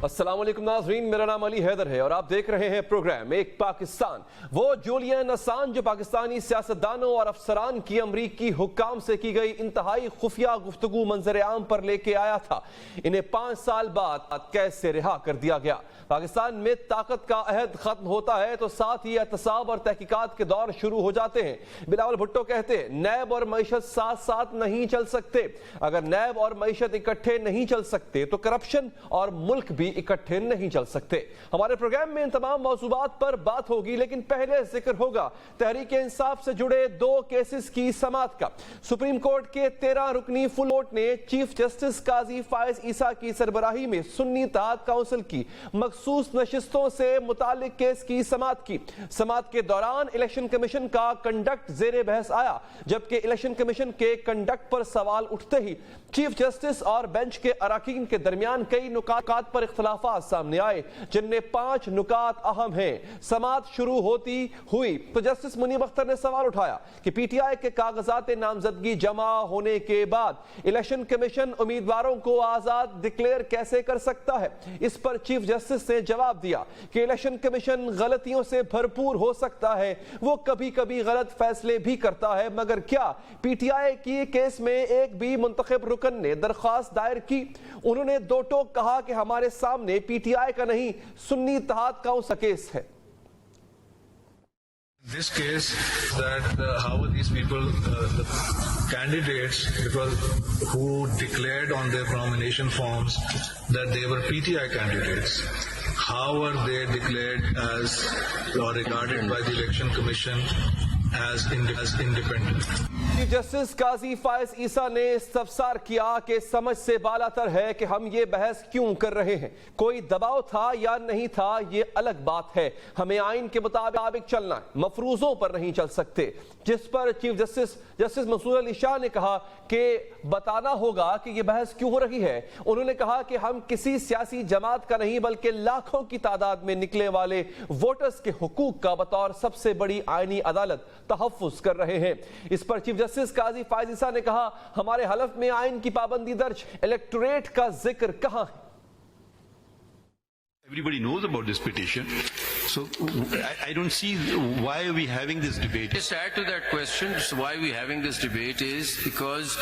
السلام علیکم ناظرین، میرا نام علی حیدر ہے اور آپ دیکھ رہے ہیں پروگرام ایک پاکستان۔ وہ جولین اسانج جو پاکستانی سیاستدانوں اور افسران کی امریکی حکام سے کی گئی انتہائی خفیہ گفتگو منظر عام پر لے کے آیا تھا، انہیں 5 سال بعد قید سے رہا کر دیا گیا۔ پاکستان میں طاقت کا عہد ختم ہوتا ہے تو ساتھ ہی احتساب اور تحقیقات کے دور شروع ہو جاتے ہیں۔ بلاول بھٹو کہتے ہیں نیب اور معیشت ساتھ ساتھ نہیں چل سکتے۔ اگر نیب اور معیشت اکٹھے نہیں چل سکتے تو کرپشن اور ملک بھی اکٹھے نہیں چل سکتے۔ ہمارے پروگرام میں ان تمام موضوعات پر بات ہوگی، لیکن پہلے ذکر ہوگا تحریک انصاف سے جڑے 2 کیسز کی سماعت کا۔ سپریم کورٹ کے 13 رکنی فل کورٹ نے چیف جسٹس قاضی فائز عیسیٰ کی سربراہی میں سنی اتحاد کونسل کی مخصوص نشستوں سے متعلق کیس کی سماعت کی۔ سماعت کے دوران الیکشن کمیشن کا کنڈکٹ زیر بحث آیا، جبکہ الیکشن کمیشن کے کنڈکٹ پر سوال اٹھتے ہی چیف جسٹس اور بینچ کے اراکین کے درمیان کئی نکات پر اختلافات سامنے آئے، جن میں 5 نکات اہم ہیں۔ سماعت شروع ہوتی ہوئی تو جسٹس منیب اختر نے سوال اٹھایا کہ پی ٹی آئی کے کاغذات نامزدگی جمع ہونے کے بعد الیکشن کمیشن امیدواروں کو آزاد ڈکلیئر کیسے کر سکتا ہے۔ اس پر چیف جسٹس نے جواب دیا کہ الیکشن کمیشن غلطیوں سے بھرپور ہو سکتا ہے، وہ کبھی کبھی غلط فیصلے بھی کرتا ہے، مگر کیا پی ٹی آئی کی کیس میں ایک بھی منتخب رکن نے درخواست دائر کی؟ انہوں نے 2 ٹوک کہا کہ ہمارے سامنے پی ٹی آئی کا نہیں سنی اتحاد کونسل کا کیس ہے۔ This case that how are these people, the candidates, who declared on their nomination forms that they were PTI candidates, how are they declared as or regarded by the Election Commission as independent? Chief justice قاضی فائز عیسیٰ نے استفسار کیا کہ سمجھ سے بالا تر ہے کہ ہم یہ بحث کیوں کر رہے ہیں، کوئی دباؤ تھا یا نہیں تھا یہ الگ بات ہے، ہمیں آئین کے مطابق چلنا ہے، مفروضوں پر نہیں چل سکتے۔ جس پر چیف جسٹس منصور علی شاہ نے کہا کہ بتانا ہوگا کہ یہ بحث کیوں ہو رہی ہے۔ انہوں نے کہا کہ ہم کسی سیاسی جماعت کا نہیں بلکہ لاکھوں کی تعداد میں نکلے والے ووٹرز کے حقوق کا بطور سب سے بڑی آئینی عدالت تحفظ کر رہے ہیں۔ اس پر چیف جسٹس قاضی فائز عیسیٰ نے کہا ہمارے حلف میں آئین کی پابندی درج، الیکٹوریٹ کا ذکر کہاں ہے؟ Everybody knows about this petition, so I don't see why are we having this debate. Just add to that question, so why we having this debate is because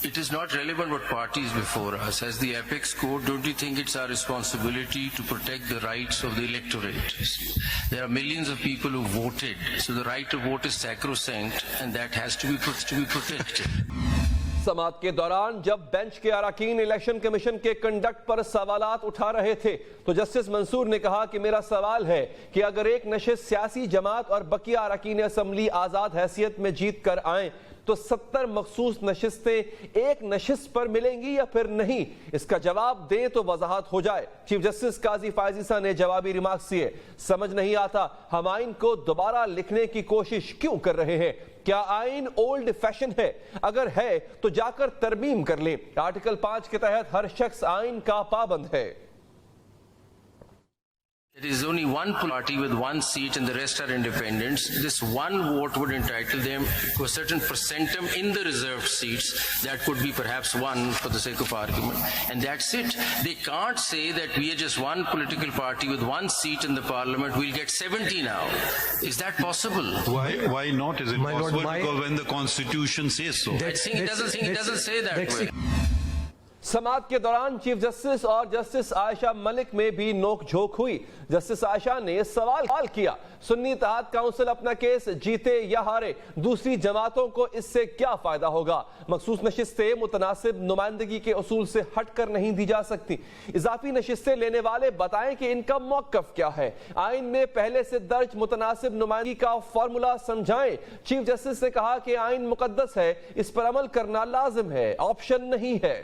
it is not relevant what parties before us. As the Apex Code, don't you think it's our responsibility to protect the rights of the electorate? There are millions of people who voted, so the right to vote is sacrosanct and that has to be protected. سماعت کے دوران جب bench کے اراکین election commission کے conduct پر سوالات اٹھا رہے تھے تو جسٹس منصور نے کہا کہ میرا سوال ہے کہ اگر ایک نشست سیاسی جماعت اور بقیہ اراکین اسمبلی آزاد حیثیت میں جیت کر آئیں تو 70 مخصوص نشستیں ایک نشست پر ملیں گی یا پھر نہیں؟ اس کا جواب دیں تو وضاحت ہو جائے۔ چیف جسٹس قاضی فائز عیسیٰ نے جوابی ریمارکس دیے، سمجھ نہیں آتا ہم آئین کو دوبارہ لکھنے کی کوشش کیوں کر رہے ہیں؟ کیا آئین اولڈ فیشن ہے؟ اگر ہے تو جا کر ترمیم کر لیں۔ آرٹیکل 5 کے تحت ہر شخص آئین کا پابند ہے۔ There is only one party with 1 seat and the rest are independents. This one vote would entitle them to a certain percentum in the reserved seats. That could be perhaps 1 for the sake of argument. And that's it. They can't say that we are just one political party with 1 seat in the parliament. We'll get 70 now. Is that possible? Why not? Is it possible? Because when the constitution says so. It doesn't say that way. سماعت کے دوران chief justice اور justice عائشہ ملک میں بھی نوک جھوک ہوئی۔ Justice عائشہ نے سوال کیا سنی اتحاد کونسل اپنا کیس جیتے یا ہارے دوسری جماعتوں کو اس سے کیا فائدہ ہوگا؟ مخصوص نشستیں متناسب نمائندگی کے اصول سے ہٹ کر نہیں دی جا سکتی۔ اضافی نشستیں لینے والے بتائیں کہ ان کا موقف کیا ہے، آئین میں پہلے سے درج متناسب نمائندگی کا فارمولا سمجھائیں۔ چیف جسٹس نے کہا کہ آئین مقدس ہے، اس پر عمل کرنا لازم ہے، آپشن نہیں ہے۔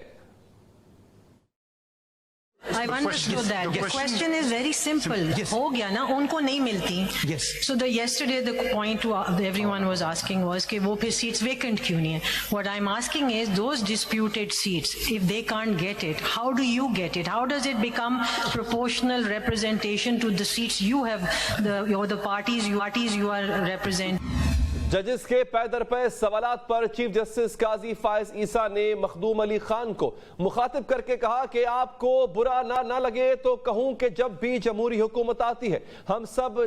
I've understood that. The question is very simple. ہو گیا نا، ان کو نہیں ملتی. So yesterday the point everyone was asking was کہ وہ پھر seats vacant کیوں نہیں ہیں. What I'm asking is those disputed seats, if they can't get it, how do you get it? How does it become proportional representation to the seats you have, the parties you are representing? ججز کے پے در پے سوالات پر chief justice قاضی فائز عیسیٰ نے مخدوم علی خان کو مخاطب کر کے کہا کہ آپ کو برا نہ لگے تو کہوں کہ جب بھی جمہوری حکومت آتی ہے ہم سب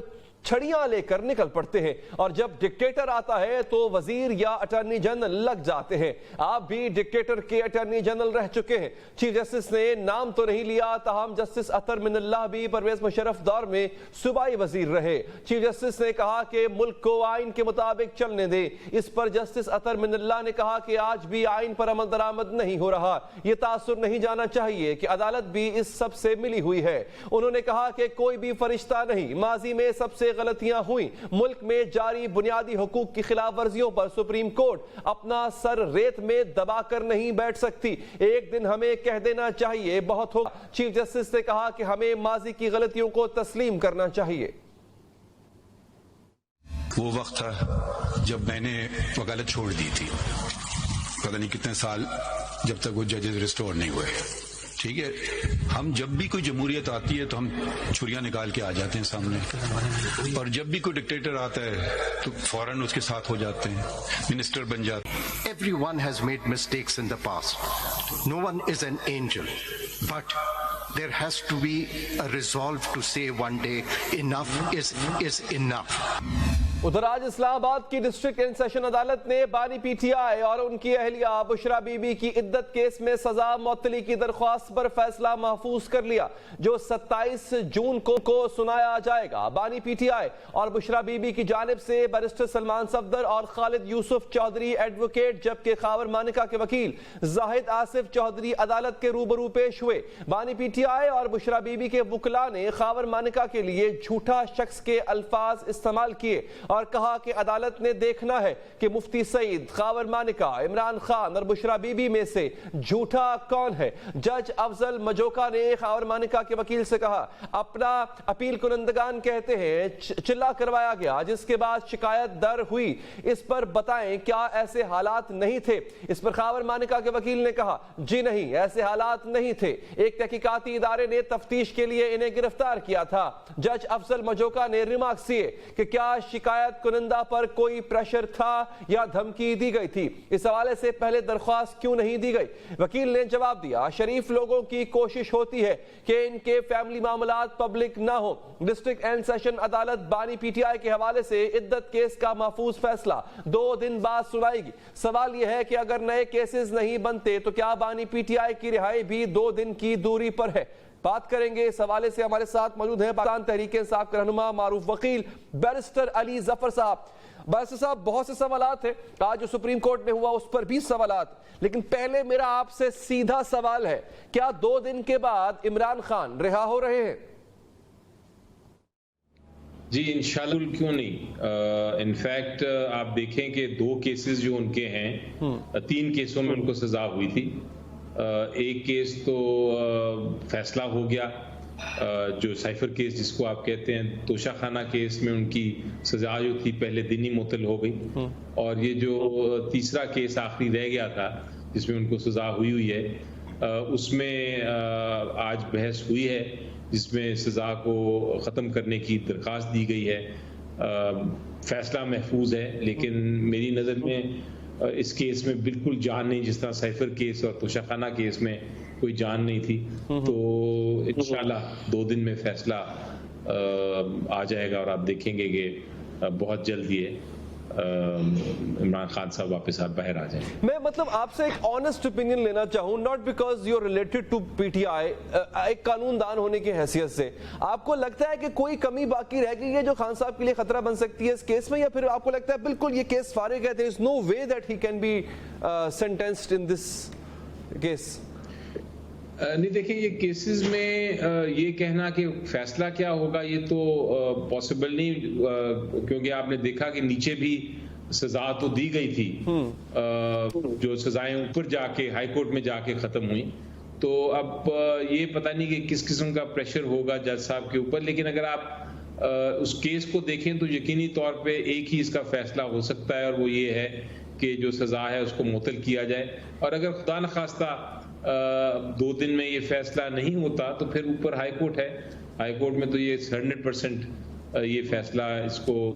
چھڑیاں لے کر نکل پڑتے ہیں اور جب ڈکٹیٹر آتا ہے تو وزیر یا اٹارنی جنرل لگ جاتے ہیں. آپ بھی ڈکٹیٹر کے اٹارنی جنرل رہ چکے ہیں. چیف جسٹس نے نام تو نہیں لیا تاہم جسٹس اطہر من اللہ بھی پرویز مشرف دور میں صوبائی وزیر رہے. چیف جسٹس نے کہا کہ ملک کو آئین کے مطابق چلنے دیں. اس پر جسٹس اطہر من اللہ نے کہا کہ آج بھی آئین پر عمل درآمد نہیں ہو رہا. یہ تاثر نہیں جانا چاہیے کہ عدالت بھی اس سب سے ملی ہوئی ہے. انہوں نے کہا کہ کوئی بھی فرشتہ نہیں. ماضی میں سب سے غلطیاں ہوئیں. ملک میں جاری بنیادی حقوق کی خلاف ورزیوں پر سپریم کورٹ اپنا سر ریت میں دبا کر نہیں بیٹھ سکتی. ایک دن ہمیں کہہ دینا چاہیے بہت ہوگا. چیف جسٹس نے کہا کہ ہمیں ماضی کی غلطیوں کو تسلیم کرنا چاہیے. وہ وقت تھا جب میں نے وکالت چھوڑ دی تھی. پتہ نہیں کتنے سال جب تک وہ ججز ریسٹور نہیں ہوئے. ٹھیک ہے, ہم جب بھی کوئی جمہوریت آتی ہے تو ہم چھریاں نکال کے آ جاتے ہیں سامنے, اور جب بھی کوئی ڈکٹیٹر آتا ہے تو فوراً اس کے ساتھ ہو جاتے ہیں, منسٹر بن جاتے ہیں. Everyone has made mistakes in the past. No one is an angel. But there has to be a resolve to say one day enough is enough. ادھر آج اسلام آباد کی ڈسٹرکٹ اینڈ سیشن عدالت نے بانی پی ٹی آئی اور ان کی اہلیہ بشرا بی بی کی عدت کیس میں سزا معطلی کی درخواست پر فیصلہ محفوظ کر لیا جو 27 جون کو سنایا جائے گا. بانی پی ٹی آئی اور بشرا بی بی کی جانب سے بیرسٹر سلمان صفدر اور خالد یوسف چودھری ایڈوکیٹ جبکہ خاور مانکا کے وکیل زاہد آصف چودھری عدالت کے روبرو پیش ہوئے. بانی پی ٹی آئی اور بشرا بی بی کے وکلاء نے خاور مانکا کے لیے جھوٹا شخص کے الفاظ استعمال کیے اور کہا کہ عدالت نے دیکھنا ہے کہ مفتی سعید, خاور مانکا, عمران خان اور بشرا بی بی میں سے جھوٹا کون ہے. جج افضل مجوکا نے خاور مانکا کے وکیل سے کہا اپنا اپیل کنندگان کہتے ہیں چلا کروایا گیا جس کے بعد شکایت در ہوئی, اس پر بتائیں کیا ایسے حالات نہیں تھے. اس پر خاور مانکا کے وکیل نے کہا جی نہیں ایسے حالات نہیں تھے, ایک تحقیقاتی ادارے نے تفتیش کے لیے انہیں گرفتار کیا تھا. جج افضل مجوکا نے ریمارکس کیے کہ کیا شکایت کنندہ پر کوئی پریشر تھا یا دھمکی دی گئی تھی, اس حوالے سے پہلے درخواست کیوں نہیں دی گئی. وکیل نے جواب دیا شریف لوگوں کی کوشش ہوتی ہے کہ ان کے فیملی معاملات پبلک نہ ہو. ڈسٹرکٹ اینڈ سیشن عدالت بانی پی ٹی آئی کے حوالے سے عدت کیس کا محفوظ فیصلہ 2 دن بعد سنائے گی. سوال یہ ہے کہ اگر نئے کیسز نہیں بنتے تو کیا بانی پی ٹی آئی کی رہائی بھی 2 دن کی دوری پر ہے. بات کریں گے اس حوالے سے. ہمارے ساتھ موجود ہیں پاکستان تحریک انصاف کے رہنما معروف وکیل بیرسٹر علی ظفر صاحب. بیرسٹر صاحب بہت سے سوالات ہیں, آج جو سپریم کورٹ میں ہوا اس پر بھی سوالات, لیکن پہلے میرا آپ سے سیدھا سوال ہے کیا 2 دن کے بعد عمران خان رہا ہو رہے ہیں؟ جی انشاءاللہ کیوں نہیں. انفیکٹ آپ دیکھیں کہ 2 کیسز جو ان کے ہیں 3 کیسوں میں ان کو سزا ہوئی تھی. ایک کیس تو فیصلہ ہو گیا جو سائفر کیس جس کو آپ کہتے ہیں, توشہ خانہ کیس میں ان کی سزا جو تھی پہلے دن ہی معطل ہو گئی, اور یہ جو تیسرا کیس آخری رہ گیا تھا جس میں ان کو سزا ہوئی ہے اس میں آج بحث ہوئی ہے جس میں سزا کو ختم کرنے کی درخواست دی گئی ہے. فیصلہ محفوظ ہے لیکن میری نظر میں اس کیس میں بالکل جان نہیں, جس طرح سائفر کیس اور توشہ خانہ کیس میں کوئی جان نہیں تھی. تو انشاءاللہ 2 دن میں فیصلہ آ جائے گا اور آپ دیکھیں گے کہ بہت جلد یہ عمران خان صاحب واپس باہر آ جائیں. میں مطلب آپ سے ایک آنسٹ اوپینین لینا چاہوں, not because you are related to P T I, ایک قانون دان ہونے کی حیثیت سے آپ کو لگتا ہے کہ کوئی کمی باقی رہ گئی ہے جو خان صاحب کے لیے خطرہ بن سکتی ہے اس کیس میں, یا پھر آپ کو لگتا ہے بالکل یہ کیس فارغ ہے, there is no way that he can be sentenced in this case? نہیں دیکھیں یہ کیسز میں یہ کہنا کہ فیصلہ کیا ہوگا یہ تو پاسبل نہیں, کیونکہ آپ نے دیکھا کہ نیچے بھی سزا تو دی گئی تھی, جو سزائیں اوپر جا کے ہائی کورٹ میں جا کے ختم ہوئیں. تو اب یہ پتہ نہیں کہ کس قسم کا پریشر ہوگا جج صاحب کے اوپر, لیکن اگر آپ اس کیس کو دیکھیں تو یقینی طور پہ ایک ہی اس کا فیصلہ ہو سکتا ہے, اور وہ یہ ہے کہ جو سزا ہے اس کو معطل کیا جائے. اور اگر خدا نخواستہ 2 دن میں یہ فیصلہ نہیں ہوتا تو پھر اوپر ہائی کورٹ ہے, ہائی کورٹ میں تو یہ 100% یہ فیصلہ اس کو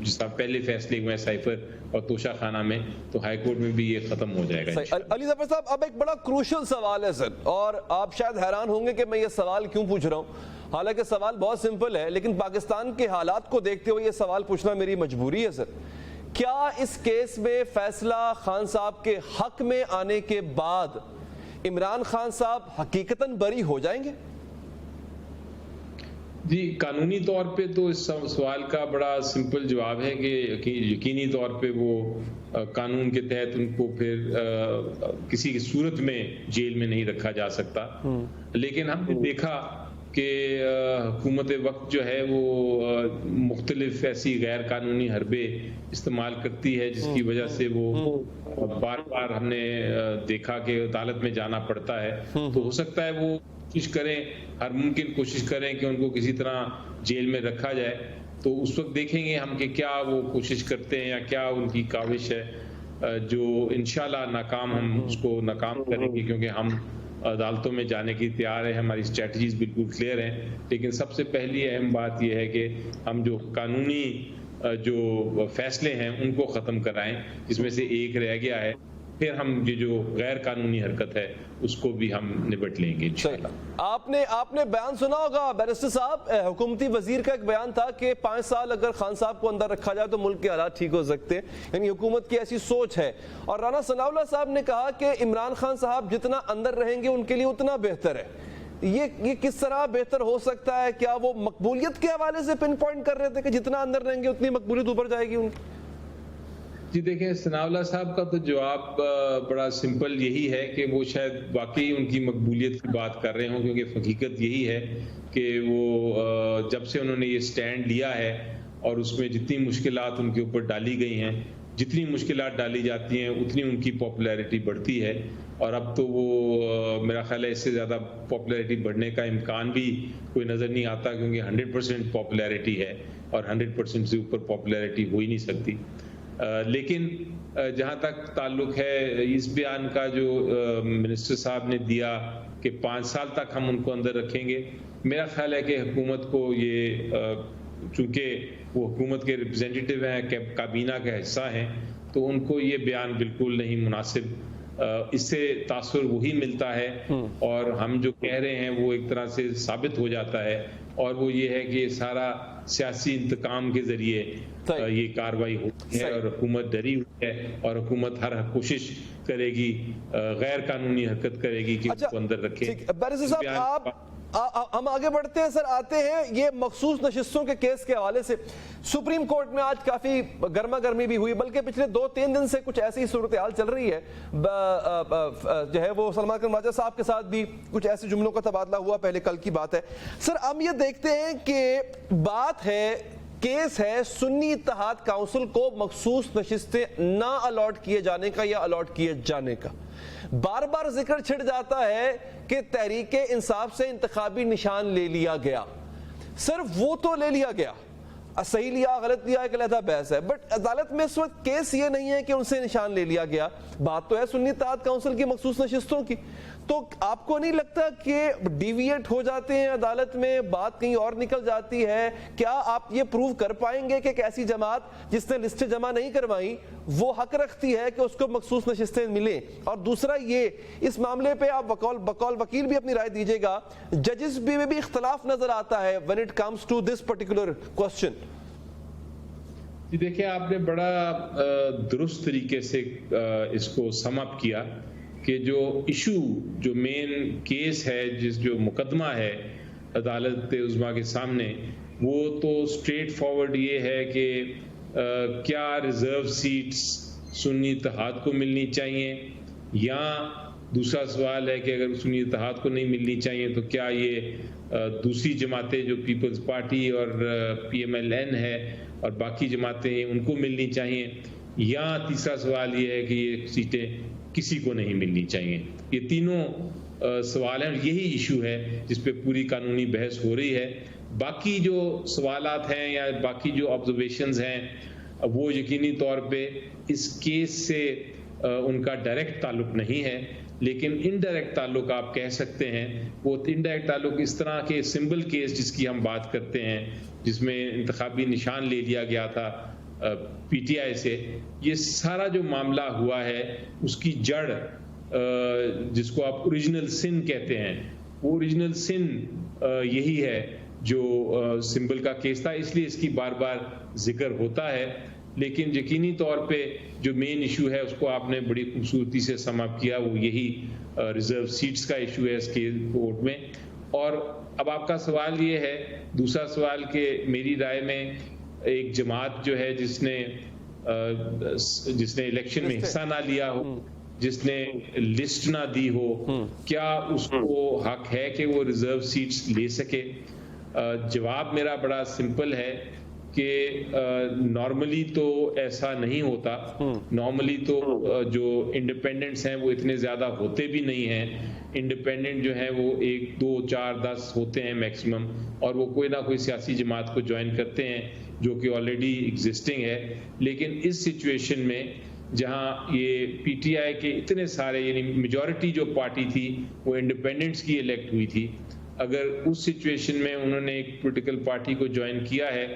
جس طرح پہلے فیصلے ہوئے سائفر اور توشہ خانہ میں، تو ہائی کورٹ میں بھی یہ ختم ہو جائے گا. علی ظفر صاحب، اب ایک بڑا کروشل سوال ہے سر، اور آپ شاید حیران ہوں گے کہ میں یہ سوال کیوں پوچھ رہا ہوں، حالانکہ سوال بہت سمپل ہے، لیکن پاکستان کے حالات کو دیکھتے ہوئے یہ سوال پوچھنا میری مجبوری ہے سر. کیا اس کیس میں فیصلہ خان صاحب کے حق میں آنے کے بعد عمران خان صاحب حقیقتاً بری ہو جائیں گے؟ جی، قانونی طور پہ تو اس سوال کا بڑا سمپل جواب ہے کہ یقینی طور پہ وہ قانون کے تحت ان کو پھر کسی صورت میں جیل میں نہیں رکھا جا سکتا. لیکن ہم نے دیکھا کہ حکومت وقت جو ہے وہ مختلف ایسی غیر قانونی حربے استعمال کرتی ہے، جس کی وجہ سے وہ بار بار ہم نے دیکھا کہ عدالت میں جانا پڑتا ہے. تو ہو سکتا ہے وہ کوشش کریں، ہر ممکن کوشش کریں کہ ان کو کسی طرح جیل میں رکھا جائے. تو اس وقت دیکھیں گے ہم کہ کیا وہ کوشش کرتے ہیں یا کیا ان کی کاوش ہے، جو انشاءاللہ ناکام ہم اس کو ناکام کریں گے، کیونکہ ہم عدالتوں میں جانے کی تیار ہے، ہماری اسٹریٹجیز بالکل کلیئر ہیں. لیکن سب سے پہلی اہم بات یہ ہے کہ ہم جو قانونی جو فیصلے ہیں ان کو ختم کرائیں، جس میں سے ایک رہ گیا ہے. پھر ہم یہ جو غیر قانونی حرکت ہے اس کو بھی ہم نبٹ لیں گے انشاءاللہ. آپ نے بیان سنا ہوگا بیرسٹر صاحب، حکومتی وزیر کا ایک بیان تھا کہ 5 سال اگر خان صاحب کو اندر رکھا جائے تو ملک کے حالات ٹھیک ہو سکتے ہیں، یعنی حکومت کی ایسی سوچ ہے. اور رانا ثناء اللہ صاحب نے کہا کہ عمران خان صاحب جتنا اندر رہیں گے ان کے لیے اتنا بہتر ہے. یہ کس طرح بہتر ہو سکتا ہے؟ کیا وہ مقبولیت کے حوالے سے پن پوائنٹ کر رہے تھے کہ جتنا اندر رہیں گے اتنی مقبولیت اوپر جائے گی ان کی؟ جی دیکھیں، ثناء اللہ صاحب کا تو جواب بڑا سمپل یہی ہے کہ وہ شاید واقعی ان کی مقبولیت کی بات کر رہے ہوں، کیونکہ حقیقت یہی ہے کہ وہ جب سے انہوں نے یہ سٹینڈ لیا ہے اور اس میں جتنی مشکلات ان کے اوپر ڈالی گئی ہیں، جتنی مشکلات ڈالی جاتی ہیں اتنی ان کی پاپولیرٹی بڑھتی ہے. اور اب تو وہ میرا خیال ہے اس سے زیادہ پاپولیرٹی بڑھنے کا امکان بھی کوئی نظر نہیں آتا، کیونکہ 100% پاپولیرٹی ہے اور 100% سے اوپر پاپولیرٹی ہو ہی نہیں سکتی. لیکن جہاں تک تعلق ہے اس بیان کا جو منسٹر صاحب نے دیا کہ 5 سال تک ہم ان کو اندر رکھیں گے، میرا خیال ہے کہ حکومت کو یہ، چونکہ وہ حکومت کے ریپرزینٹیٹیو ہیں، کابینہ کا حصہ ہیں، تو ان کو یہ بیان بالکل نہیں مناسب. اس سے تاثر وہی ملتا ہے اور ہم جو کہہ رہے ہیں وہ ایک طرح سے ثابت ہو جاتا ہے، اور وہ یہ ہے کہ سارا سیاسی انتقام کے ذریعے یہ کاروائی ہوتی ہے اور حکومت ڈری ہوئی ہے، اور حکومت ہر کوشش کرے گی، غیر قانونی حرکت کرے گی کہ اس کو اندر رکھے. بیرسٹر صاحب ہم آگے بڑھتے ہیں سر، آتے ہیں یہ مخصوص نشستوں کے کیس کے حوالے سے. سپریم کورٹ میں آج کافی گرما گرمی بھی ہوئی، بلکہ پچھلے 2-3 دن سے کچھ ایسی صورتحال چل رہی ہے، جو ہے وہ سلمان اکرم راجہ صاحب کے ساتھ بھی کچھ ایسے جملوں کا تبادلہ ہوا، پہلے کل کی بات ہے. سر ہم یہ دیکھتے ہیں کہ بات ہے، کیس ہے سنی اتحاد کونسل کو مخصوص نشستیں نہ الاٹ کیے جانے کا یا الاٹ کیے جانے کا. بار بار ذکر چھڑ جاتا ہے کہ تحریک انصاف سے انتخابی نشان لے لیا گیا. سر وہ تو لے لیا گیا، صحیح لیا غلط لیا ایک علیحدہ بحث ہے، بٹ عدالت میں اس وقت کیس یہ نہیں ہے کہ ان سے نشان لے لیا گیا، بات تو ہے سنی اتحاد کونسل کی مخصوص نشستوں کی. تو آپ کو نہیں لگتا کہ ڈیویٹ ہو جاتے ہیں عدالت میں، بات کہیں اور نکل جاتی ہے؟ کیا آپ یہ پروو کر پائیں گے کہ ایک ایسی جماعت جس نے لسٹیں جمع نہیں کروائی وہ حق رکھتی ہے کہ اس کو مخصوص نشستیں ملیں؟ اور دوسرا یہ، اس معاملے پہ آپ بقول وکیل بھی اپنی رائے دیجیے گا، ججز میں بھی اختلاف نظر آتا ہے when it comes to this particular question. جی دیکھیں، آپ نے بڑا درست طریقے سے اس کو سم اپ کیا کہ جو ایشو، جو مین کیس ہے، جو مقدمہ ہے عدالت عظمیٰ کے سامنے، وہ تو اسٹریٹ فارورڈ یہ ہے کہ کیا ریزرو سیٹس سنی اتحاد کو ملنی چاہیے، یا دوسرا سوال ہے کہ اگر سنی اتحاد کو نہیں ملنی چاہیے تو کیا یہ دوسری جماعتیں جو پیپلز پارٹی اور PMLN ہے اور باقی جماعتیں ان کو ملنی چاہیے، یا تیسرا سوال یہ ہے کہ یہ سیٹیں کسی کو نہیں ملنی چاہیے. یہ تینوں سوال ہیں، یہی ایشو ہے جس پہ پوری قانونی بحث ہو رہی ہے. باقی جو سوالات ہیں یا باقی جو آبزرویشنز ہیں وہ یقینی طور پہ اس کیس سے ان کا ڈائریکٹ تعلق نہیں ہے، لیکن انڈائریکٹ تعلق آپ کہہ سکتے ہیں. وہ انڈائریکٹ تعلق اس طرح کے سمبل کیس جس کی ہم بات کرتے ہیں، جس میں انتخابی نشان لے لیا گیا تھا پی ٹی آئی سے. یہ سارا جو معاملہ ہوا ہے اس کی جڑ جس کو آپ اوریجنل سن کہتے ہیں, وہ اوریجنل سن یہی ہے جو سمبل کا کیس تھا, اس لیے اس کی بار بار ذکر ہوتا ہے. لیکن یقینی طور پہ جو مین ایشو ہے اس کو آپ نے بڑی خوبصورتی سے سم اپ کیا, وہ یہی ریزرو سیٹس کا ایشو ہے اس کے ووٹ میں. اور اب آپ کا سوال یہ ہے, دوسرا سوال, کہ میری رائے میں ایک جماعت جو ہے جس نے الیکشن میں حصہ نہ لیا ہو, جس نے لسٹ نہ دی ہو, کیا اس کو حق ہے کہ وہ ریزرو سیٹس لے سکے؟ جواب میرا بڑا سمپل ہے کہ نارملی تو ایسا نہیں ہوتا. نارملی تو جو انڈیپینڈنٹس ہیں وہ اتنے زیادہ ہوتے بھی نہیں ہیں. انڈیپینڈنٹ جو ہیں وہ 1 2 4 10 ہوتے ہیں میکسیمم, اور وہ کوئی نہ کوئی سیاسی جماعت کو جوائن کرتے ہیں جو کہ آلریڈی ایگزسٹنگ ہے. لیکن اس سچویشن میں جہاں یہ پی ٹی آئی کے اتنے سارے, یعنی میجورٹی جو پارٹی تھی وہ انڈیپینڈنٹس کی الیکٹ ہوئی تھی, اگر اس سچویشن میں انہوں نے ایک پولیٹیکل پارٹی کو جوائن کیا ہے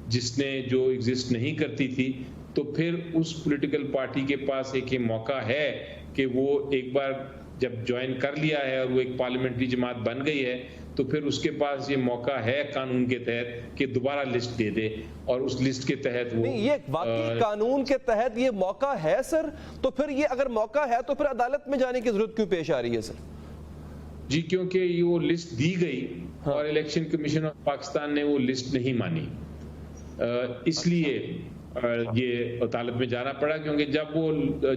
جس نے جو ایگزسٹ نہیں کرتی تھی, تو پھر اس پولیٹیکل پارٹی کے پاس ایک موقع ہے کہ وہ ایک بار جب جوائن کر لیا ہے اور وہ ایک پارلیمنٹری جماعت بن گئی ہے, تو پھر اس کے پاس یہ موقع ہے قانون کے تحت کہ دوبارہ لسٹ دے دے, اور اس لسٹ کے تحت وہ یہ واقعی قانون کے تحت یہ موقع ہے سر. تو پھر یہ اگر موقع ہے تو پھر عدالت میں جانے کی ضرورت کیوں پیش آ رہی ہے سر؟ جی کیونکہ یہ وہ لسٹ دی گئی اور الیکشن کمیشن آف پاکستان نے وہ لسٹ نہیں مانی, اس لیے یہ عدالت میں جانا پڑا. کیونکہ جب وہ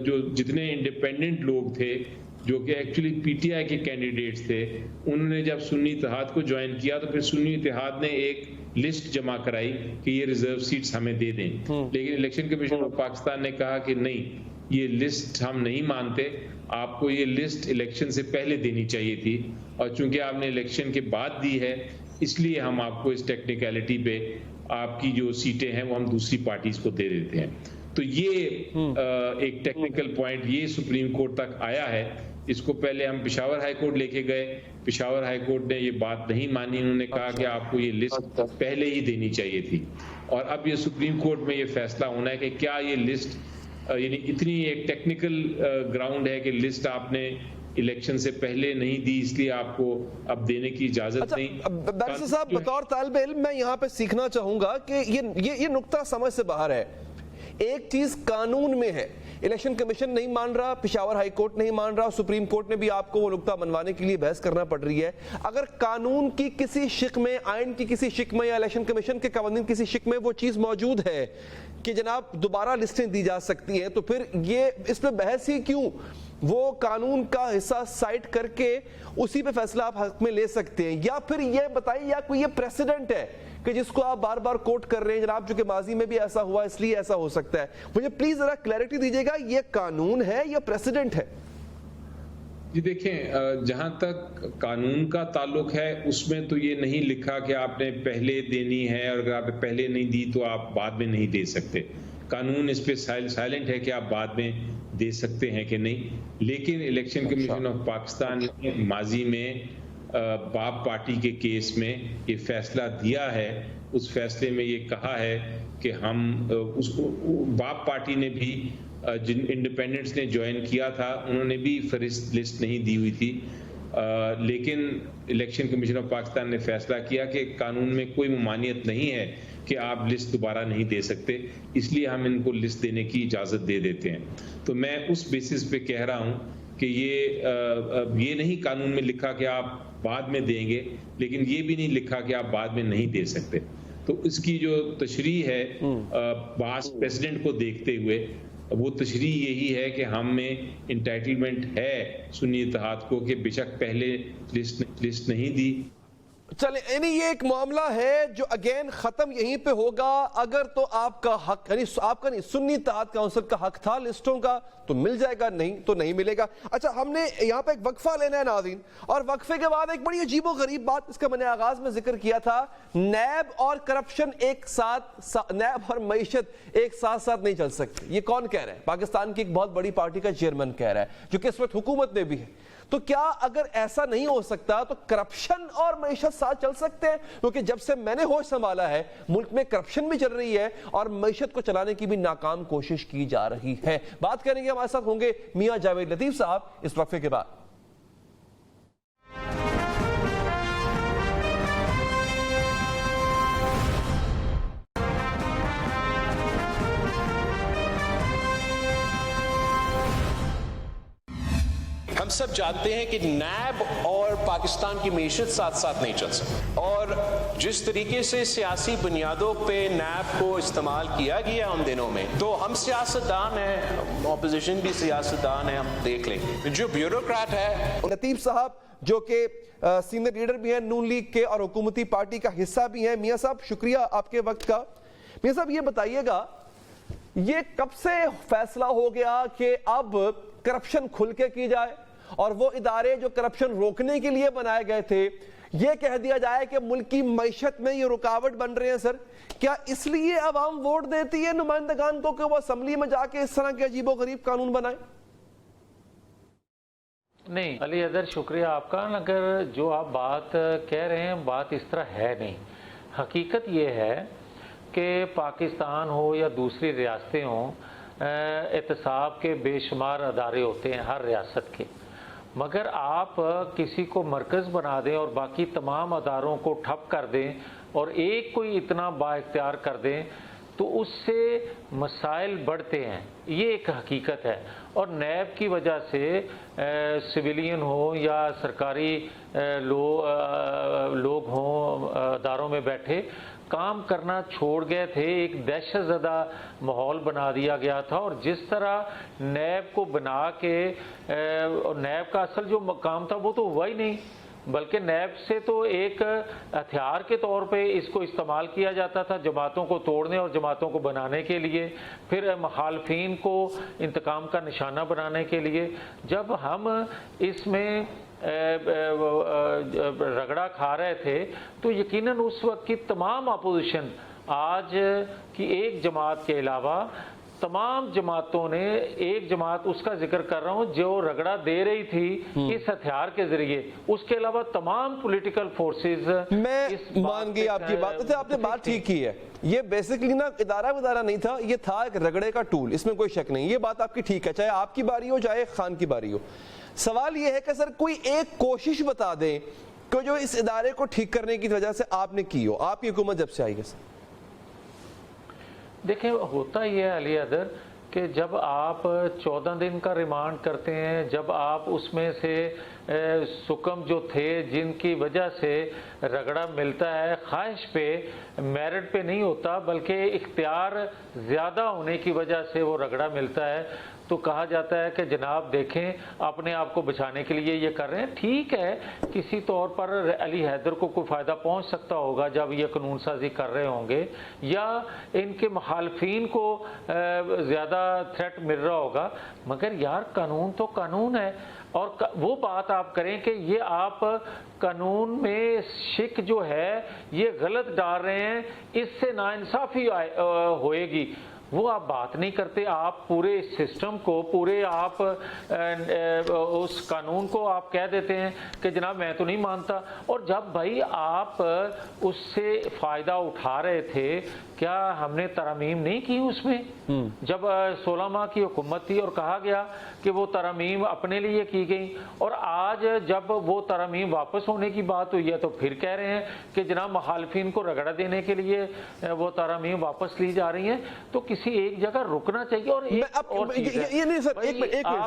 جو جتنے انڈیپینڈنٹ لوگ تھے جو کہ ایکچولی پی ٹی آئی کے کینڈیڈیٹس تھے, انہوں نے جب سنی اتحاد کو جوائن کیا تو پھر سنی اتحاد نے ایک لسٹ جمع کرائی کہ یہ ریزرو سیٹس ہمیں دے دیں. لیکن الیکشن کمیشن آف پاکستان نے کہا کہ نہیں, یہ لسٹ ہم نہیں مانتے, آپ کو یہ لسٹ الیکشن سے پہلے دینی چاہیے تھی, اور چونکہ آپ نے الیکشن کے بعد دی ہے اس لیے ہم آپ کو اس ٹیکنیکلٹی پہ آپ کی جو سیٹیں ہیں وہ ہم دوسری پارٹیز کو دے دیتے ہیں. تو یہ ایک ٹیکنیکل پوائنٹ یہ سپریم کورٹ تک آیا ہے. اس کو پہلے ہم پشاور ہائی کورٹ لے کے گئے, پشاور ہائی کورٹ نے یہ بات نہیں مانی, انہوں نے کہا کہ آپ کو یہ لسٹ پہلے ہی دینی چاہیے تھی. اور اب یہ سپریم کورٹ میں یہ فیصلہ ہونا ہے کہ کیا یہ لسٹ, یعنی اتنی ایک ٹیکنیکل گراؤنڈ ہے کہ لسٹ آپ نے الیکشن سے پہلے نہیں دی اس لیے آپ کو اب دینے کی اجازت نہیں. بیرسٹر صاحب بطور طالب علم میں یہاں پہ سیکھنا چاہوں گا کہ یہ نقطہ سمجھ سے باہر ہے. ایک چیز قانون میں ہے, الیکشن کمیشن نہیں مان رہا, پشاور ہائی کورٹ نہیں مان رہا, سپریم کورٹ نے بھی آپ کو وہ نقطہ منوانے کے لیے بحث کرنا پڑ رہی ہے. اگر قانون کی کسی شق میں, آئین کی کسی شق میں, یا الیکشن کمیشن کے قوانین کسی شق میں وہ چیز موجود ہے کہ جناب دوبارہ لسٹیں دی جا سکتی ہیں, تو پھر یہ اس پہ بحث ہی کیوں؟ وہ قانون کا حصہ سائٹ کر کے اسی پہ فیصلہ آپ حق میں لے سکتے ہیں. یا پھر یہ بتائیے, یا کوئی یہ پریسیڈنٹ ہے کہ جس کو آپ بار بار کوٹ کر رہے ہیں جناب, جو کہ ماضی میں بھی ایسا ہوا اس لیے ایسا ہو سکتا ہے, مجھے پلیز ذرا کلیئرٹی دیجیے گا, یہ قانون ہے یا پریسیڈنٹ ہے؟ جی دیکھیں, جہاں تک قانون کا تعلق ہے اس میں تو یہ نہیں لکھا کہ آپ نے پہلے دینی ہے, اور اگر آپ نے پہلے نہیں دی تو آپ بعد میں نہیں دے سکتے. قانون اس پہ سائلنٹ ہے کہ آپ بعد میں دے سکتے ہیں کہ نہیں. لیکن الیکشن کمیشن آف پاکستان نے ماضی میں باپ پارٹی کے کیس میں یہ فیصلہ دیا ہے. اس فیصلے میں یہ کہا ہے کہ ہم اس کو, باپ پارٹی نے بھی جن انڈیپینڈنٹس نے جوائن کیا تھا انہوں نے بھی فہرست لسٹ نہیں دی ہوئی تھی, لیکن الیکشن کمیشن آف پاکستان نے فیصلہ کیا کہ قانون میں کوئی ممانعت نہیں ہے کہ آپ لسٹ دوبارہ نہیں دے سکتے, اس لیے ہم ان کو لسٹ دینے کی اجازت دے دیتے ہیں. تو میں اس بیسس پہ کہہ رہا ہوں کہ یہ نہیں قانون میں لکھا کہ آپ بعد میں دیں گے, لیکن یہ بھی نہیں لکھا کہ آپ بعد میں نہیں دے سکتے. تو اس کی جو تشریح ہے پاس پریسیڈنٹ کو دیکھتے ہوئے, وہ تشریح یہی ہے کہ ہم میں انٹائٹلمنٹ ہے سنی اتحاد کو کہ بے شک پہلے لسٹ نہیں دی. چلیں, یعنی یہ ایک معاملہ ہے جو اگین ختم یہیں پہ ہوگا. اگر تو آپ کا حق, یعنی آپ کا نہیں, سنی اتحاد کونسل کا حق تھا لسٹوں کا تو مل جائے گا, نہیں تو نہیں ملے گا. اچھا, ہم نے یہاں پہ ایک وقفہ لینا ہے ناظرین, اور وقفے کے بعد ایک بڑی عجیب و غریب بات, اس کا میں نے آغاز میں ذکر کیا تھا, نیب اور کرپشن ایک ساتھ, نیب اور معیشت ایک ساتھ نہیں چل سکتی. یہ کون کہہ رہا ہے؟ پاکستان کی ایک بہت بڑی پارٹی کا چیئرمین کہہ رہا ہے, جو کہ اس وقت حکومت میں بھی ہے. تو کیا اگر ایسا نہیں ہو سکتا تو کرپشن اور معیشت ساتھ چل سکتے ہیں؟ کیونکہ جب سے میں نے ہوش سنبھالا ہے ملک میں کرپشن بھی چل رہی ہے اور معیشت کو چلانے کی بھی ناکام کوشش کی جا رہی ہے. بات کریں گے، ہمارے ساتھ ہوں گے میاں جاوید لطیف صاحب اس وقفے کے بعد. ہم سب جانتے ہیں کہ نیب اور پاکستان کی معیشت ساتھ ساتھ نہیں چل سکتی، اور جس طریقے سے سیاسی بنیادوں پہ نیب کو استعمال کیا گیا ان دنوں میں، تو ہم سیاستدان ہیں، اپوزیشن بھی سیاستدان ہیں، ہم دیکھ لیں جو بیوروکریٹ ہے. لطیف صاحب جو کہ سینئر لیڈر بھی ہیں نون لیگ کے اور حکومتی پارٹی کا حصہ بھی ہیں. میاں صاحب شکریہ آپ کے وقت کا. میاں صاحب یہ بتائیے گا، یہ کب سے فیصلہ ہو گیا کہ اب کرپشن کھل کے کی جائے اور وہ ادارے جو کرپشن روکنے کے لیے بنائے گئے تھے یہ کہہ دیا جائے کہ ملک کی معیشت میں یہ رکاوٹ بن رہے ہیں؟ سر کیا اس لیے عوام ووٹ دیتی ہے نمائندگان کو کہ وہ اسمبلی میں جا کے اس طرح کے عجیب و غریب قانون بنائیں؟ نہیں علی حیدر، شکریہ آپ کا. اگر جو آپ بات کہہ رہے ہیں بات اس طرح ہے نہیں. حقیقت یہ ہے کہ پاکستان ہو یا دوسری ریاستیں ہوں، احتساب کے بے شمار ادارے ہوتے ہیں ہر ریاست کے، مگر آپ کسی کو مرکز بنا دیں اور باقی تمام اداروں کو ٹھپ کر دیں اور ایک کوئی اتنا با اختیار کر دیں تو اس سے مسائل بڑھتے ہیں. یہ ایک حقیقت ہے. اور نیب کی وجہ سے سویلین ہوں یا سرکاری لوگ ہوں اداروں میں بیٹھے کام کرنا چھوڑ گئے تھے. ایک دہشت زدہ ماحول بنا دیا گیا تھا، اور جس طرح نیب کو بنا کے نیب کا اصل جو مقام تھا وہ تو ہوا ہی نہیں، بلکہ نیب سے تو ایک ہتھیار کے طور پہ اس کو استعمال کیا جاتا تھا جماعتوں کو توڑنے اور جماعتوں کو بنانے کے لیے، پھر مخالفین کو انتقام کا نشانہ بنانے کے لیے. جب ہم اس میں رگڑا کھا رہے تھے تو یقیناً اس وقت کی تمام اپوزیشن، آج کی ایک جماعت کے علاوہ تمام جماعتوں نے، ایک جماعت اس کا ذکر کر رہا ہوں جو رگڑا دے رہی تھی اس ہتھیار کے ذریعے، اس کے علاوہ تمام پولیٹیکل فورسز. میں مان گئی آپ کی بات. آپ نے بات ٹھیک کی ہے. یہ بیسکلی نا ادارہ نہیں تھا، یہ تھا ایک رگڑے کا ٹول، اس میں کوئی شک نہیں. یہ بات آپ کی ٹھیک ہے، چاہے آپ کی باری ہو چاہے خان کی باری ہو. سوال یہ ہے کہ سر کوئی ایک کوشش بتا دیں کہ جو اس ادارے کو ٹھیک کرنے کی وجہ سے آپ نے کی ہو، آپ کی حکومت جب سے آئی ہے. سر دیکھیں ہوتا یہ ہے علی حیدر کہ جب آپ 14 دن کا ریمانڈ کرتے ہیں، جب آپ اس میں سے سکم جو تھے جن کی وجہ سے رگڑا ملتا ہے، خواہش پہ میرٹ پہ نہیں ہوتا بلکہ اختیار زیادہ ہونے کی وجہ سے وہ رگڑا ملتا ہے، تو کہا جاتا ہے کہ جناب دیکھیں اپنے آپ کو بچانے کے لیے یہ کر رہے ہیں. ٹھیک ہے، کسی طور پر علی حیدر کو کوئی فائدہ پہنچ سکتا ہوگا جب یہ قانون سازی کر رہے ہوں گے، یا ان کے مخالفین کو زیادہ تھریٹ مل رہا ہوگا، مگر یار قانون تو قانون ہے. اور وہ بات آپ کریں کہ یہ آپ قانون میں شک جو ہے یہ غلط ڈال رہے ہیں، اس سے ناانصافی ہوئے گی، وہ آپ بات نہیں کرتے. آپ پورے سسٹم کو، پورے آپ اس قانون کو آپ کہہ دیتے ہیں کہ جناب میں تو نہیں مانتا. اور جب بھائی آپ اس سے فائدہ اٹھا رہے تھے، کیا ہم نے ترامیم نہیں کی اس میں؟ جب 16 ماہ کی حکومت تھی اور کہا گیا کہ وہ ترامیم اپنے لیے کی گئی، اور آج جب وہ ترامیم واپس ہونے کی بات ہوئی ہے تو پھر کہہ رہے ہیں کہ جناب مخالفین کو رگڑا دینے کے لیے وہ ترامیم واپس لی جا رہی ہیں. تو کسی ایک جگہ رکنا چاہیے. اور آپ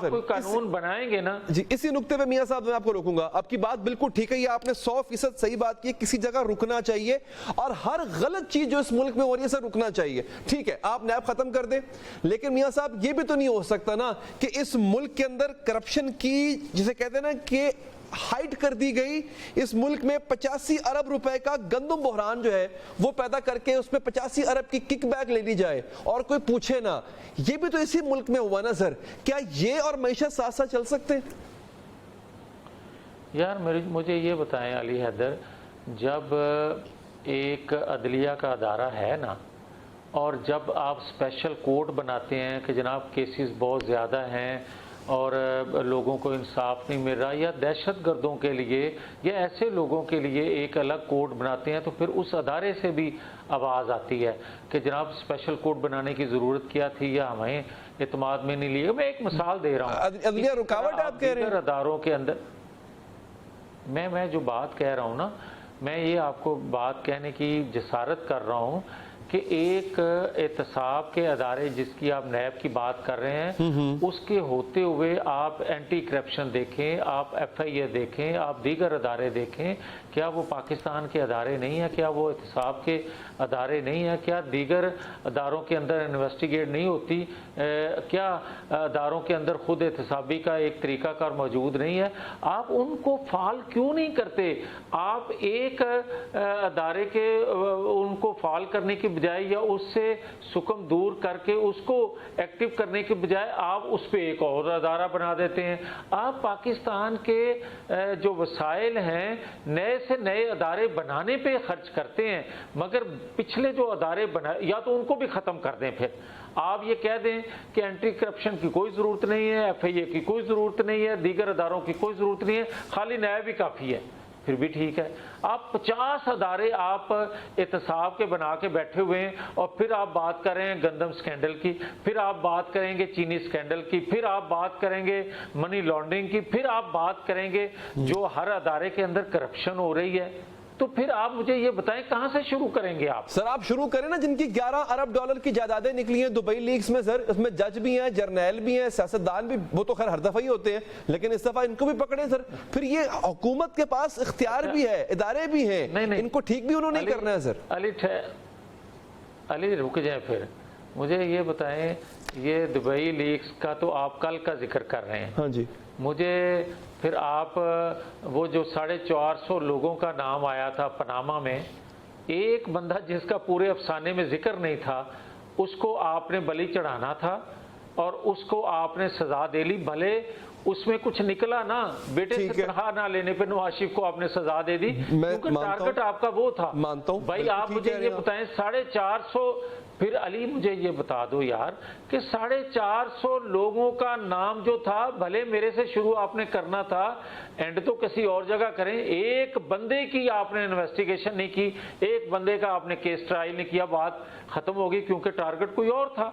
کوئی قانون بنائیں گے نا جی، اسی نقطے پہ میاں صاحب میں آپ کو روکوں گا. آپ کی بات بالکل ٹھیک ہے، یہ آپ نے 100% صحیح بات کی. کسی جگہ رکنا چاہیے اور ہر غلط چیز جو اس ملک میں ہو رہی ہے سر رکنا چاہیے. ٹھیک ہے آپ نیب ختم کر دیں، لیکن میاں صاحب یہ بھی تو نہیں ہو سکتا نا کہ اس ملک کے اندر کرپشن کی جسے کہتے ہیں نا کہ ہائٹ کر دی گئی. اس ملک میں 85 ارب روپے کا گندم بحران جو ہے وہ پیدا کر کے اس میں 85 ارب کی کک بیک لے لی جائے اور کوئی پوچھے نا. یہ بھی تو اسی ملک میں ہوا نا سر. کیا یہ اور معیشت ساتھ ساتھ چل سکتے ہیں؟ یار مجھے یہ بتائیں علی حیدر، جب ایک عدلیہ کا ادارہ ہے نا، اور جب آپ اسپیشل کورٹ بناتے ہیں کہ جناب کیسز بہت زیادہ ہیں اور لوگوں کو انصاف نہیں مل رہا، یا دہشت گردوں کے لیے یا ایسے لوگوں کے لیے ایک الگ کوڈ بناتے ہیں، تو پھر اس ادارے سے بھی آواز آتی ہے کہ جناب اسپیشل کوڈ بنانے کی ضرورت کیا تھی یا ہمیں اعتماد میں نہیں لیے. میں ایک مثال دے رہا ہوں. عدلیہ رکاوٹ آپ کہہ رہے ہیں؟ اداروں کے اندر میں جو بات کہہ رہا ہوں نا، میں یہ آپ کو بات کہنے کی جسارت کر رہا ہوں کہ ایک احتساب کے ادارے جس کی آپ نیب کی بات کر رہے ہیں، اس کے ہوتے ہوئے آپ اینٹی کرپشن دیکھیں، آپ ایف آئی اے دیکھیں، آپ دیگر ادارے دیکھیں، کیا وہ پاکستان کے ادارے نہیں ہیں؟ کیا وہ احتساب کے ادارے نہیں ہیں؟ کیا دیگر اداروں کے اندر انویسٹیگیٹ نہیں ہوتی؟ کیا اداروں کے اندر خود احتسابی کا ایک طریقہ کار موجود نہیں ہے؟ آپ ان کو فعال کیوں نہیں کرتے؟ آپ ایک ادارے کے ان کو فعال کرنے کی بجائے یا اس سے سکم دور کر کے اس کو ایکٹیو کرنے کے بجائے آپ اس پہ ایک اور ادارہ بنا دیتے ہیں. آپ پاکستان کے جو وسائل ہیں نئے سے نئے ادارے بنانے پہ خرچ کرتے ہیں، مگر پچھلے جو ادارے بنائے یا تو ان کو بھی ختم کر دیں. پھر آپ یہ کہہ دیں کہ اینٹی کرپشن کی کوئی ضرورت نہیں ہے، ایف آئی اے کی کوئی ضرورت نہیں ہے، دیگر اداروں کی کوئی ضرورت نہیں ہے، خالی نیب بھی کافی ہے، پھر بھی ٹھیک ہے. آپ 50 ادارے آپ احتساب کے بنا کے بیٹھے ہوئے ہیں، اور پھر آپ بات کر رہے ہیں گندم سکینڈل کی، پھر آپ بات کریں گے چینی سکینڈل کی، پھر آپ بات کریں گے منی لانڈرنگ کی، پھر آپ بات کریں گے جو ہر ادارے کے اندر کرپشن ہو رہی ہے. تو پھر آپ مجھے یہ بتائیں کہاں سے شروع کریں گے آپ؟ سر آپ شروع کریں نا، جن کی 11 ارب ڈالر کی جائیدادیں نکلی ہیں دبئی لیکس میں، سر اس میں جج بھی ہیں، جرنیل بھی ہیں، سیاستدان بھی، وہ تو خیر ہر دفعہ ہی ہوتے ہیں، لیکن اس دفعہ ان کو بھی پکڑیں سر. پھر یہ حکومت کے پاس اختیار بھی ہے، ادارے بھی ہیں، ان کو ٹھیک بھی انہوں نے کرنا ہے. سر علی رک جائیں، پھر مجھے یہ بتائیں، یہ دبئی لیکس کا تو آپ کل کا ذکر کر رہے ہیں. ہاں جی. مجھے پھر آپ وہ جو 450 لوگوں کا نام آیا تھا پاناما میں، ایک بندہ جس کا پورے افسانے میں ذکر نہیں تھا، اس کو آپ نے بلی چڑھانا تھا اور اس کو آپ نے سزا دے لی. بھلے اس میں کچھ نکلا نا، بیٹے سے تنخواہ نہ لینے پہ نواز شریف کو آپ نے سزا دے دی، کیونکہ ٹارگٹ آپ کا وہ تھا. بھائی آپ مجھے یہ بتائیں 450، پھر علی مجھے یہ بتا دو یار کہ 450 لوگوں کا نام جو تھا، بھلے میرے سے شروع آپ نے کرنا تھا، اینڈ تو کسی اور جگہ کریں. ایک بندے کی آپ نے انویسٹیگیشن نہیں کی، ایک بندے کا آپ نے کیس ٹرائل نہیں کیا، بات ختم ہوگی کیونکہ ٹارگٹ کوئی اور تھا.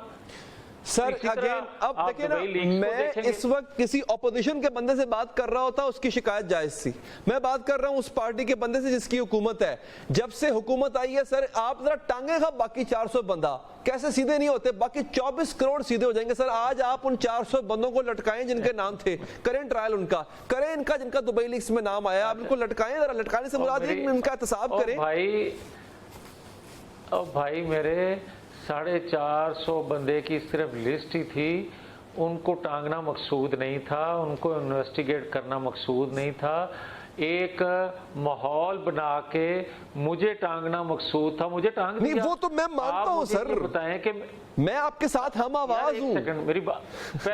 سر اگین اب دیکھیں نا، میں اس وقت کسی اپوزیشن کے بندے سے بات کر رہا ہوتا اس کی شکایت جائز تھی. میں بات کر رہا ہوں اس پارٹی کے بندے سے جس کی حکومت ہے. جب سے حکومت آئی ہے سر، آپ ذرا ٹانگیں خواہ باقی 400 بندہ کیسے سیدھے نہیں ہوتے، باقی 24 کروڑ سیدھے ہو جائیں گے. سر آج آپ ان 400 بندوں کو لٹکائیں جن کے نام تھے، کریں ٹرائل ان کا، کریں ان کا جن کا دبئی لیکس میں نام آیا، آپ ان کو لٹکائیں. ذرا لٹکانے سے مراد ہے ان کا احتساب کریں. بھائی میرے 450 بندے کی صرف لسٹ ہی تھی، ان کو ٹانگنا مقصود نہیں تھا، ان کو انویسٹیگیٹ کرنا مقصود نہیں تھا. ایک ماحول بنا کے مجھے ٹانگنا مقصود تھا، مجھے ٹانگ دیا. نہیں وہ تو میں مانتا ہوں سر، بتائیں کہ میں آپ کے ساتھ ہم آواز ہوں. میری بات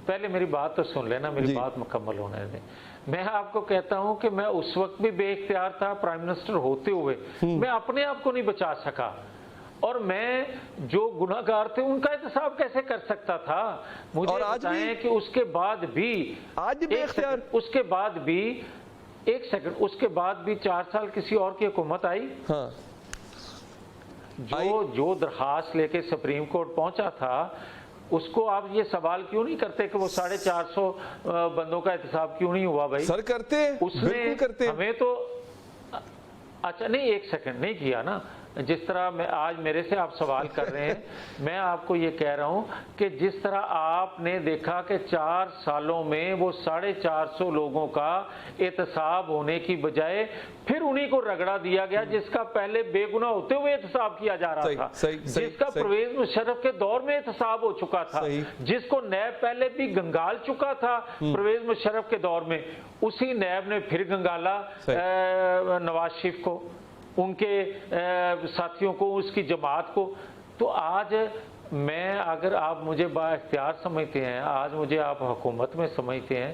پہلے میری بات تو سن لینا، میری بات مکمل ہونے دیں. میں آپ کو کہتا ہوں کہ میں اس وقت بھی بے اختیار تھا، پرائم منسٹر ہوتے ہوئے میں اپنے آپ کو نہیں بچا سکا، اور میں جو گناہ گار تھے ان کا احتساب کیسے کر سکتا تھا؟ مجھے بتائیں کہ اس کے بعد بھی آج بے اختیار، اس کے بعد بھی ایک سیکنڈ، اس کے بعد بھی 4 سال کسی اور کی حکومت آئی، جو درخواست لے کے سپریم کورٹ پہنچا تھا، اس کو آپ یہ سوال کیوں نہیں کرتے کہ وہ 450 بندوں کا احتساب کیوں نہیں ہوا؟ بھائی سر کرتے، اس نے ہمیں تو اچھا نہیں، ایک سیکنڈ نہیں کیا نا. جس طرح میں آج میرے سے آپ سوال کر رہے ہیں، میں آپ کو یہ کہہ رہا ہوں کہ جس طرح آپ نے دیکھا کہ 4 سالوں میں وہ 450 لوگوں کا احتساب ہونے کی بجائے پھر انہی کو رگڑا دیا گیا جس کا پہلے بے گناہ ہوتے ہوئے احتساب کیا جا رہا تھا، جس کا پرویز مشرف کے دور میں احتساب ہو چکا تھا، جس کو نیب پہلے بھی گنگال چکا تھا پرویز مشرف کے دور میں، اسی نیب نے پھر گنگالا نواز شریف کو، ان کے ساتھیوں کو، اس کی جماعت کو. تو آج میں، اگر آپ مجھے با اختیار سمجھتے ہیں، آج مجھے آپ حکومت میں سمجھتے ہیں،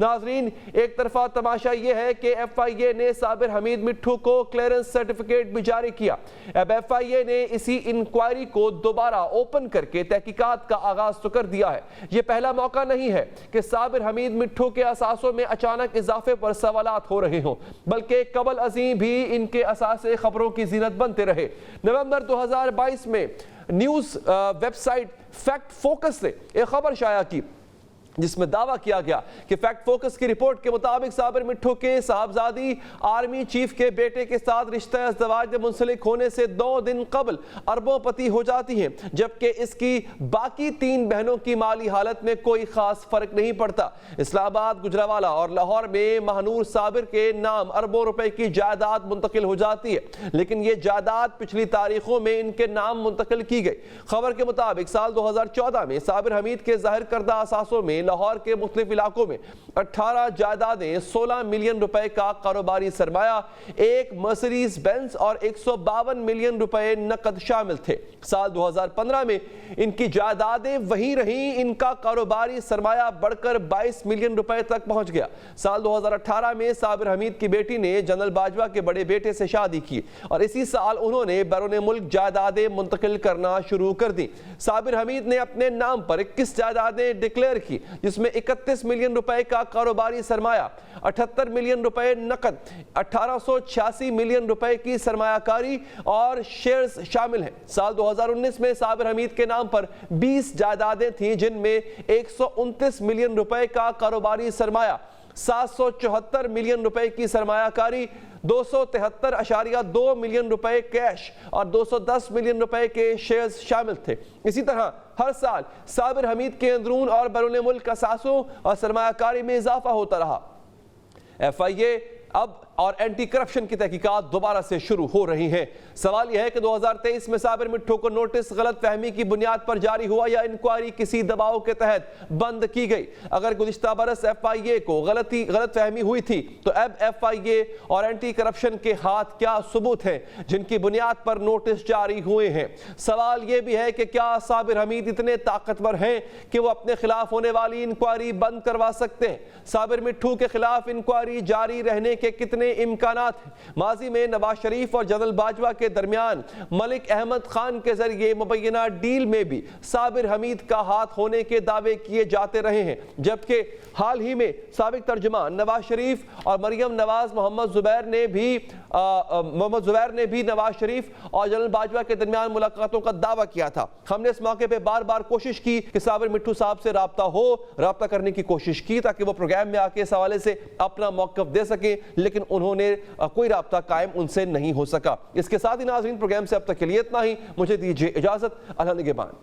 ناظرین، ایک طرفہ تماشا یہ ہے کہ ایف آئی اے نے صابر حمید مٹھو کو کلیئرنس سرٹیفکیٹ بھی جاری کیا۔ اب ایف آئی اے نے اسی انکوائری کو دوبارہ اوپن کر کے تحقیقات کا آغاز تو کر دیا ہے۔ یہ پہلا موقع نہیں ہے کہ صابر حمید مٹھو کے اثاثوں میں اچانک اضافے پر سوالات ہو رہے ہوں، بلکہ قبل ازیں بھی ان کے اثاثے خبروں کی زینت بنتے رہے۔ نومبر 2022 میں news website Fact Focus نے ایک خبر شائع کی جس میں دعویٰ کیا گیا کہ فیکٹ فوکس کی رپورٹ کے مطابق صابر مٹھو کے صاحبزادی آرمی چیف کے بیٹے کے ساتھ رشتہ ازدواج میں منسلک ہونے سے 2 دن قبل اربوں پتی ہو جاتی ہیں، جبکہ اس کی باقی 3 بہنوں کی مالی حالت میں کوئی خاص فرق نہیں پڑتا۔ اسلام آباد، گجرانوالہ اور لاہور میں مہنور صابر کے نام اربوں روپے کی جائیداد منتقل ہو جاتی ہے، لیکن یہ جائیداد پچھلی تاریخوں میں ان کے نام منتقل کی گئی۔ خبر کے مطابق سال 2014 میں صابر حمید کے ظاہر کردہ اثاثوں میں لاہور کے مختلف علاقوں میں 18 جائیدادیں، 16 ملین روپے کا کاروباری سرمایہ، 1 مرسیڈیز بینز اور 152 ملین روپے نقد شامل تھے۔ سال 2015 میں ان کی جائیدادیں وہیں رہیں، ان کا کاروباری سرمایہ بڑھ کر 22 ملین روپے تک پہنچ گیا۔ سال 2018 میں صابر حمید کی بیٹی نے جنرل باجوہ کے بڑے بیٹے سے شادی کی اور اسی سال انہوں نے بیرون ملک جائیدادیں منتقل کرنا شروع کر دی۔ صابر حمید نے اپنے نام پر 21 جائیدادیں ڈکلیئر کی، جس میں 31 ملین روپے کا کاروباری سرمایہ، 78 ملین روپے نقد، 1886 ملین روپے کی سرمایہ کاری اور شیئرز شامل ہیں۔ سال 2019 میں صابر حمید کے نام پر 20 جائیدادیں تھیں، جن میں 129 ملین روپے کا کاروباری سرمایہ، 774 ملین روپے کی سرمایہ کاری، 273.2 ملین روپے کیش اور 210 ملین روپے کے شیئرز شامل تھے۔ اسی طرح ہر سال صابر حمید کے اندرون اور بیرون ملک اثاثوں اور سرمایہ کاری میں اضافہ ہوتا رہا۔ ایف آئی اے اب اور اینٹی کرپشن کی تحقیقات دوبارہ سے شروع ہو رہی ہیں۔ سوال یہ ہے کہ 2023 میں صابر مٹھو کو نوٹس غلط فہمی کی بنیاد پر جاری ہوا یا انکوائری کسی دباؤ کے تحت بند کی گئی؟ اگر گزشتہ برس ایف آئی اے کو غلط فہمی ہوئی تھی تو اب ایف آئی اے اور اینٹی کرپشن کے ہاتھ کیا ثبوت ہیں جن کی بنیاد پر نوٹس جاری ہوئے ہیں؟ سوال یہ بھی ہے کہ کیا صابر حمید اتنے طاقتور ہیں کہ وہ اپنے خلاف ہونے والی انکوائری بند کروا سکتے ہیں؟ صابر مٹھو کے خلاف انکوائری جاری رہنے کے کتنے امکانات ہیں؟ ماضی میں نواز شریف اور جنرل باجوہ کے درمیان ملک احمد خان کے ذریعے مبینہ ڈیل میں بھی صابر حمید کا ہاتھ ہونے کے دعوے کیے جاتے رہے ہیں، جبکہ حال ہی میں سابق ترجمان نواز شریف اور مریم نواز محمد زبیر نے بھی نواز شریف اور جنرل باجوہ کے درمیان ملاقاتوں کا دعویٰ کیا تھا۔ ہم نے اس موقع پہ بار بار کوشش کی کہ صابر مٹھو صاحب سے رابطہ کرنے کی کوشش کی تاکہ وہ پروگرام میں آ کے اس حوالے سے اپنا موقف دے سکیں، لیکن انہوں نے کوئی رابطہ قائم ان سے نہیں ہو سکا۔ اس کے ساتھ ہی ناظرین، پروگرام سے اب تک کے لیے اتنا ہی۔ مجھے دیجیے اجازت، اللہ نگہبان۔